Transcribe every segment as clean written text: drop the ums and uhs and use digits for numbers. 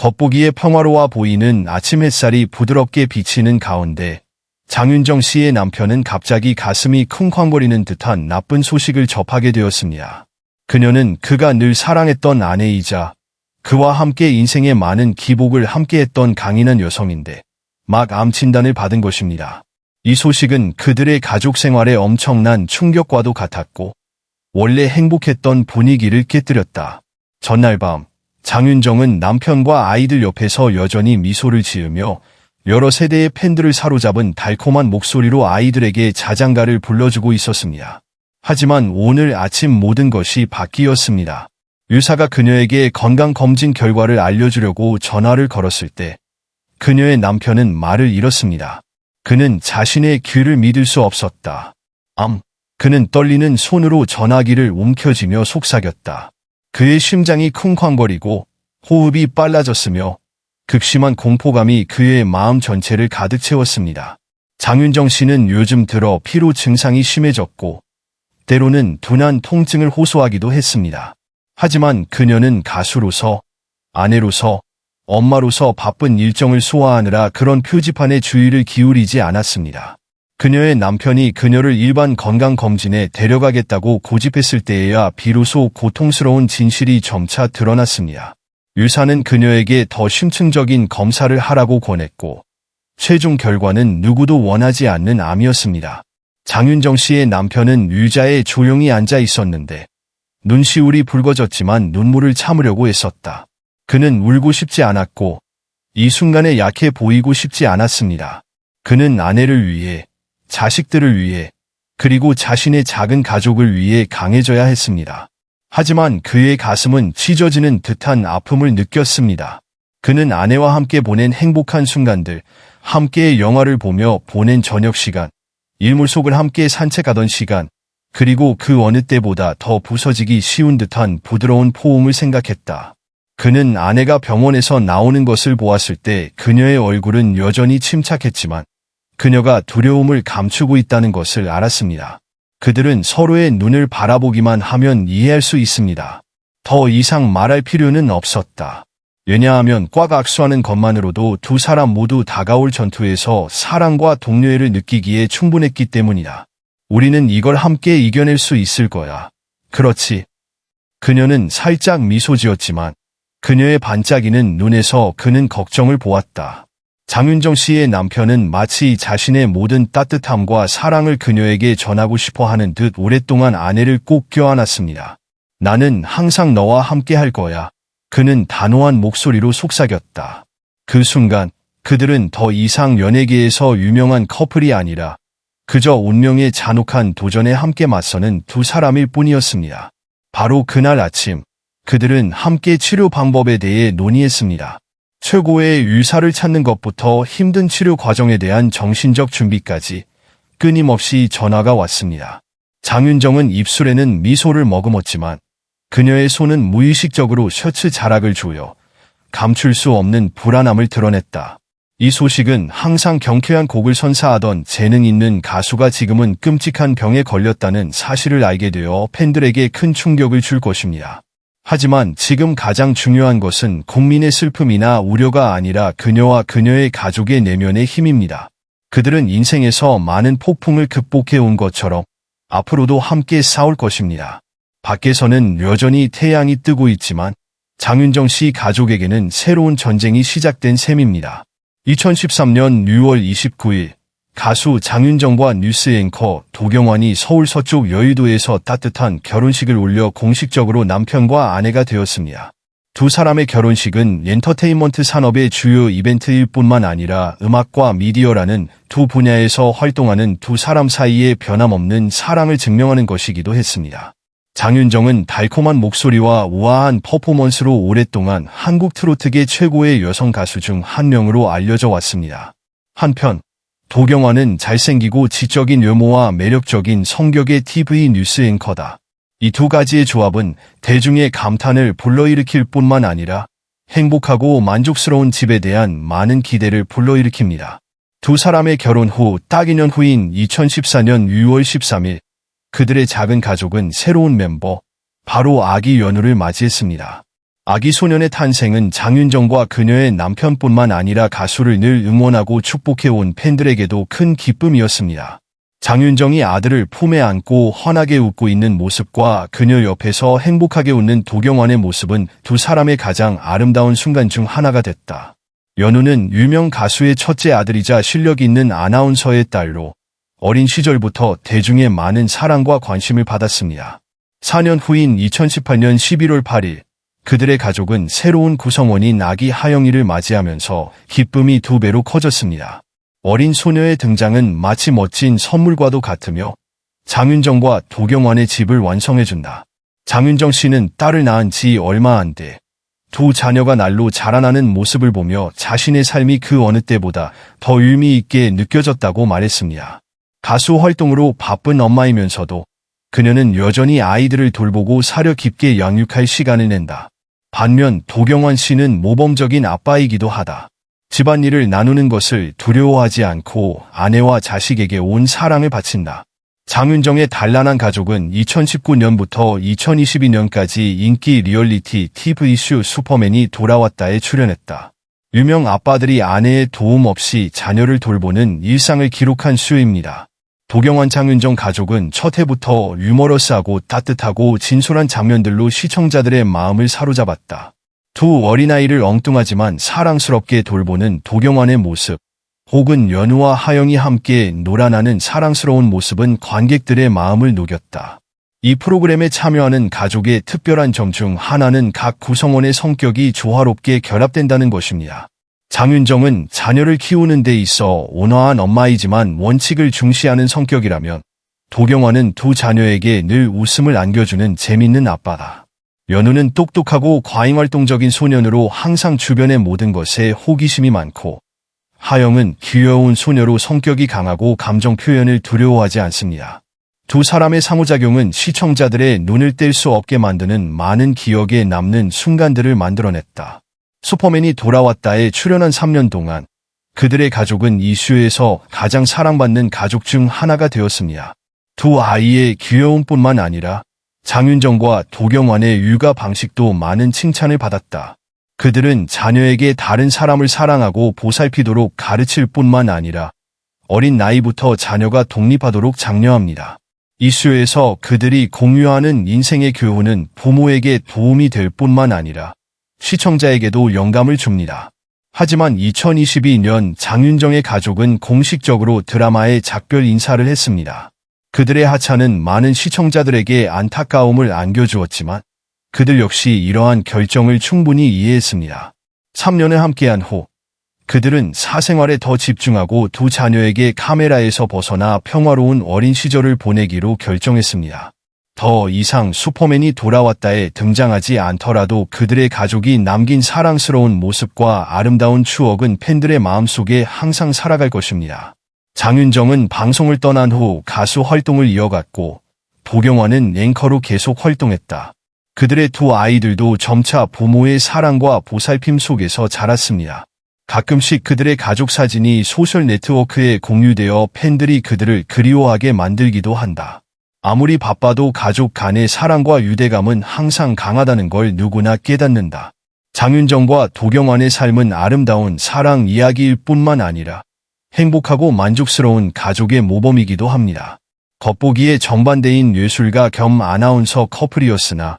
겉보기에 평화로워 보이는 아침 햇살이 부드럽게 비치는 가운데 장윤정 씨의 남편은 갑자기 가슴이 쿵쾅거리는 듯한 나쁜 소식을 접하게 되었습니다. 그녀는 그가 늘 사랑했던 아내이자 그와 함께 인생의 많은 기복을 함께했던 강인한 여성인데 막 암 진단을 받은 것입니다. 이 소식은 그들의 가족 생활에 엄청난 충격과도 같았고 원래 행복했던 분위기를 깨뜨렸다. 전날 밤 장윤정은 남편과 아이들 옆에서 여전히 미소를 지으며 여러 세대의 팬들을 사로잡은 달콤한 목소리로 아이들에게 자장가를 불러주고 있었습니다. 하지만 오늘 아침 모든 것이 바뀌었습니다. 의사가 그녀에게 건강검진 결과를 알려주려고 전화를 걸었을 때 그녀의 남편은 말을 잃었습니다. 그는 자신의 귀를 믿을 수 없었다. 그는 떨리는 손으로 전화기를 움켜쥐며 속삭였다. 그의 심장이 쿵쾅거리고 호흡이 빨라졌으며 극심한 공포감이 그의 마음 전체를 가득 채웠습니다. 장윤정 씨는 요즘 들어 피로 증상이 심해졌고 때로는 둔한 통증을 호소하기도 했습니다. 하지만 그녀는 가수로서, 아내로서, 엄마로서 바쁜 일정을 소화하느라 그런 표지판에 주의를 기울이지 않았습니다. 그녀의 남편이 그녀를 일반 건강검진에 데려가겠다고 고집했을 때에야 비로소 고통스러운 진실이 점차 드러났습니다. 의사는 그녀에게 더 심층적인 검사를 하라고 권했고 최종 결과는 누구도 원하지 않는 암이었습니다. 장윤정 씨의 남편은 의자에 조용히 앉아 있었는데 눈시울이 붉어졌지만 눈물을 참으려고 애썼다. 그는 울고 싶지 않았고 이 순간에 약해 보이고 싶지 않았습니다. 그는 아내를 위해, 자식들을 위해, 그리고 자신의 작은 가족을 위해 강해져야 했습니다. 하지만 그의 가슴은 찢어지는 듯한 아픔을 느꼈습니다. 그는 아내와 함께 보낸 행복한 순간들, 함께 영화를 보며 보낸 저녁 시간, 일몰 속을 함께 산책하던 시간, 그리고 그 어느 때보다 더 부서지기 쉬운 듯한 부드러운 포옹을 생각했다. 그는 아내가 병원에서 나오는 것을 보았을 때 그녀의 얼굴은 여전히 침착했지만 그녀가 두려움을 감추고 있다는 것을 알았습니다. 그들은 서로의 눈을 바라보기만 하면 이해할 수 있습니다. 더 이상 말할 필요는 없었다. 왜냐하면 꽉 악수하는 것만으로도 두 사람 모두 다가올 전투에서 사랑과 동료애를 느끼기에 충분했기 때문이다. 우리는 이걸 함께 이겨낼 수 있을 거야. 그렇지. 그녀는 살짝 미소 지었지만 그녀의 반짝이는 눈에서 그는 걱정을 보았다. 장윤정 씨의 남편은 마치 자신의 모든 따뜻함과 사랑을 그녀에게 전하고 싶어 하는 듯 오랫동안 아내를 꼭 껴안았습니다. 나는 항상 너와 함께 할 거야. 그는 단호한 목소리로 속삭였다. 그 순간 그들은 더 이상 연예계에서 유명한 커플이 아니라 그저 운명의 잔혹한 도전에 함께 맞서는 두 사람일 뿐이었습니다. 바로 그날 아침 그들은 함께 치료 방법에 대해 논의했습니다. 최고의 의사를 찾는 것부터 힘든 치료 과정에 대한 정신적 준비까지 끊임없이 전화가 왔습니다. 장윤정은 입술에는 미소를 머금었지만 그녀의 손은 무의식적으로 셔츠 자락을 조여 감출 수 없는 불안함을 드러냈다. 이 소식은 항상 경쾌한 곡을 선사하던 재능 있는 가수가 지금은 끔찍한 병에 걸렸다는 사실을 알게 되어 팬들에게 큰 충격을 줄 것입니다. 하지만 지금 가장 중요한 것은 국민의 슬픔이나 우려가 아니라 그녀와 그녀의 가족의 내면의 힘입니다. 그들은 인생에서 많은 폭풍을 극복해 온 것처럼 앞으로도 함께 싸울 것입니다. 밖에서는 여전히 태양이 뜨고 있지만 장윤정 씨 가족에게는 새로운 전쟁이 시작된 셈입니다. 2013년 6월 29일 가수 장윤정과 뉴스 앵커 도경완이 서울 서쪽 여의도에서 따뜻한 결혼식을 올려 공식적으로 남편과 아내가 되었습니다. 두 사람의 결혼식은 엔터테인먼트 산업의 주요 이벤트일 뿐만 아니라 음악과 미디어라는 두 분야에서 활동하는 두 사람 사이의 변함없는 사랑을 증명하는 것이기도 했습니다. 장윤정은 달콤한 목소리와 우아한 퍼포먼스로 오랫동안 한국 트로트계 최고의 여성 가수 중 한 명으로 알려져 왔습니다. 한편 도경완은 잘생기고 지적인 외모와 매력적인 성격의 TV 뉴스 앵커다. 이 두 가지의 조합은 대중의 감탄을 불러일으킬 뿐만 아니라 행복하고 만족스러운 집에 대한 많은 기대를 불러일으킵니다. 두 사람의 결혼 후 딱 2년 후인 2014년 6월 13일 그들의 작은 가족은 새로운 멤버, 바로 아기 연우를 맞이했습니다. 아기 소년의 탄생은 장윤정과 그녀의 남편뿐만 아니라 가수를 늘 응원하고 축복해온 팬들에게도 큰 기쁨이었습니다. 장윤정이 아들을 품에 안고 환하게 웃고 있는 모습과 그녀 옆에서 행복하게 웃는 도경완의 모습은 두 사람의 가장 아름다운 순간 중 하나가 됐다. 연우는 유명 가수의 첫째 아들이자 실력 있는 아나운서의 딸로 어린 시절부터 대중의 많은 사랑과 관심을 받았습니다. 4년 후인 2018년 11월 8일 그들의 가족은 새로운 구성원인 아기 하영이를 맞이하면서 기쁨이 2배로 커졌습니다. 어린 소녀의 등장은 마치 멋진 선물과도 같으며 장윤정과 도경완의 집을 완성해준다. 장윤정 씨는 딸을 낳은 지 얼마 안 돼 두 자녀가 날로 자라나는 모습을 보며 자신의 삶이 그 어느 때보다 더 의미 있게 느껴졌다고 말했습니다. 가수 활동으로 바쁜 엄마이면서도 그녀는 여전히 아이들을 돌보고 사려 깊게 양육할 시간을 낸다. 반면 도경완 씨는 모범적인 아빠이기도 하다. 집안일을 나누는 것을 두려워하지 않고 아내와 자식에게 온 사랑을 바친다. 장윤정의 단란한 가족은 2019년부터 2022년까지 인기 리얼리티 TV쇼 슈퍼맨이 돌아왔다에 출연했다. 유명 아빠들이 아내의 도움 없이 자녀를 돌보는 일상을 기록한 쇼입니다. 도경완 장윤정 가족은 첫 해부터 유머러스하고 따뜻하고 진솔한 장면들로 시청자들의 마음을 사로잡았다. 두 어린아이를 엉뚱하지만 사랑스럽게 돌보는 도경완의 모습, 혹은 연우와 하영이 함께 놀아나는 사랑스러운 모습은 관객들의 마음을 녹였다. 이 프로그램에 참여하는 가족의 특별한 점 중 하나는 각 구성원의 성격이 조화롭게 결합된다는 것입니다. 장윤정은 자녀를 키우는 데 있어 온화한 엄마이지만 원칙을 중시하는 성격이라면 도경완은 두 자녀에게 늘 웃음을 안겨주는 재밌는 아빠다. 연우는 똑똑하고 과잉활동적인 소년으로 항상 주변의 모든 것에 호기심이 많고 하영은 귀여운 소녀로 성격이 강하고 감정 표현을 두려워하지 않습니다. 두 사람의 상호작용은 시청자들의 눈을 뗄 수 없게 만드는 많은 기억에 남는 순간들을 만들어냈다. 슈퍼맨이 돌아왔다에 출연한 3년 동안 그들의 가족은 이슈에서 가장 사랑받는 가족 중 하나가 되었습니다. 두 아이의 귀여움뿐만 아니라 장윤정과 도경완의 육아 방식도 많은 칭찬을 받았다. 그들은 자녀에게 다른 사람을 사랑하고 보살피도록 가르칠 뿐만 아니라 어린 나이부터 자녀가 독립하도록 장려합니다. 이슈에서 그들이 공유하는 인생의 교훈은 부모에게 도움이 될 뿐만 아니라 시청자에게도 영감을 줍니다. 하지만 2022년 장윤정의 가족은 공식적으로 드라마에 작별 인사를 했습니다. 그들의 하차는 많은 시청자들에게 안타까움을 안겨주었지만 그들 역시 이러한 결정을 충분히 이해했습니다. 3년을 함께한 후 그들은 사생활에 더 집중하고 두 자녀에게 카메라에서 벗어나 평화로운 어린 시절을 보내기로 결정했습니다. 더 이상 슈퍼맨이 돌아왔다에 등장하지 않더라도 그들의 가족이 남긴 사랑스러운 모습과 아름다운 추억은 팬들의 마음속에 항상 살아갈 것입니다. 장윤정은 방송을 떠난 후 가수 활동을 이어갔고 도경완은 앵커로 계속 활동했다. 그들의 두 아이들도 점차 부모의 사랑과 보살핌 속에서 자랐습니다. 가끔씩 그들의 가족 사진이 소셜 네트워크에 공유되어 팬들이 그들을 그리워하게 만들기도 한다. 아무리 바빠도 가족 간의 사랑과 유대감은 항상 강하다는 걸 누구나 깨닫는다. 장윤정과 도경완의 삶은 아름다운 사랑 이야기일 뿐만 아니라 행복하고 만족스러운 가족의 모범이기도 합니다. 겉보기에 정반대인 예술가 겸 아나운서 커플이었으나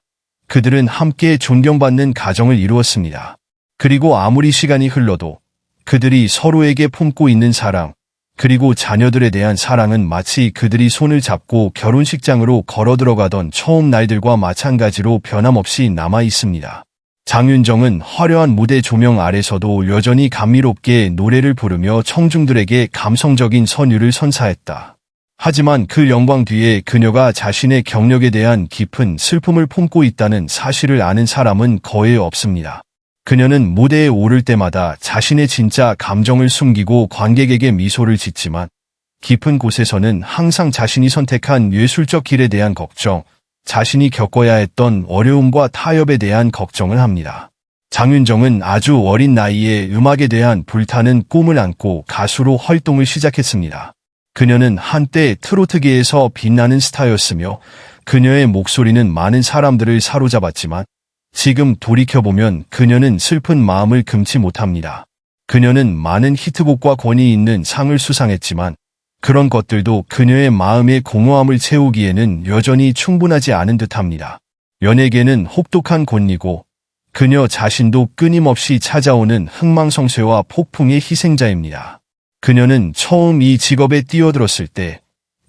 그들은 함께 존경받는 가정을 이루었습니다. 그리고 아무리 시간이 흘러도 그들이 서로에게 품고 있는 사랑, 그리고 자녀들에 대한 사랑은 마치 그들이 손을 잡고 결혼식장으로 걸어 들어가던 처음 날들과 마찬가지로 변함없이 남아 있습니다. 장윤정은 화려한 무대 조명 아래서도 여전히 감미롭게 노래를 부르며 청중들에게 감성적인 선율을 선사했다. 하지만 그 영광 뒤에 그녀가 자신의 경력에 대한 깊은 슬픔을 품고 있다는 사실을 아는 사람은 거의 없습니다. 그녀는 무대에 오를 때마다 자신의 진짜 감정을 숨기고 관객에게 미소를 짓지만 깊은 곳에서는 항상 자신이 선택한 예술적 길에 대한 걱정, 자신이 겪어야 했던 어려움과 타협에 대한 걱정을 합니다. 장윤정은 아주 어린 나이에 음악에 대한 불타는 꿈을 안고 가수로 활동을 시작했습니다. 그녀는 한때 트로트계에서 빛나는 스타였으며 그녀의 목소리는 많은 사람들을 사로잡았지만 지금 돌이켜보면 그녀는 슬픈 마음을 금치 못합니다. 그녀는 많은 히트곡과 권위 있는 상을 수상했지만 그런 것들도 그녀의 마음의 공허함을 채우기에는 여전히 충분하지 않은 듯합니다. 연예계는 혹독한 권리고 그녀 자신도 끊임없이 찾아오는 흥망성쇠와 폭풍의 희생자입니다. 그녀는 처음 이 직업에 뛰어들었을 때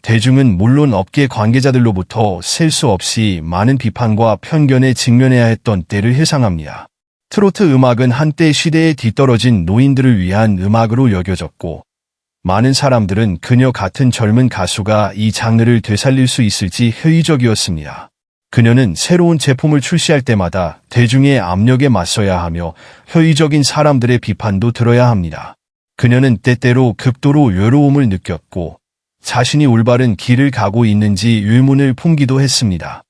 대중은 물론 업계 관계자들로부터 셀 수 없이 많은 비판과 편견에 직면해야 했던 때를 회상합니다. 트로트 음악은 한때 시대에 뒤떨어진 노인들을 위한 음악으로 여겨졌고 많은 사람들은 그녀 같은 젊은 가수가 이 장르를 되살릴 수 있을지 회의적이었습니다. 그녀는 새로운 제품을 출시할 때마다 대중의 압력에 맞서야 하며 회의적인 사람들의 비판도 들어야 합니다. 그녀는 때때로 극도로 외로움을 느꼈고 자신이 올바른 길을 가고 있는지 의문을 품기도 했습니다.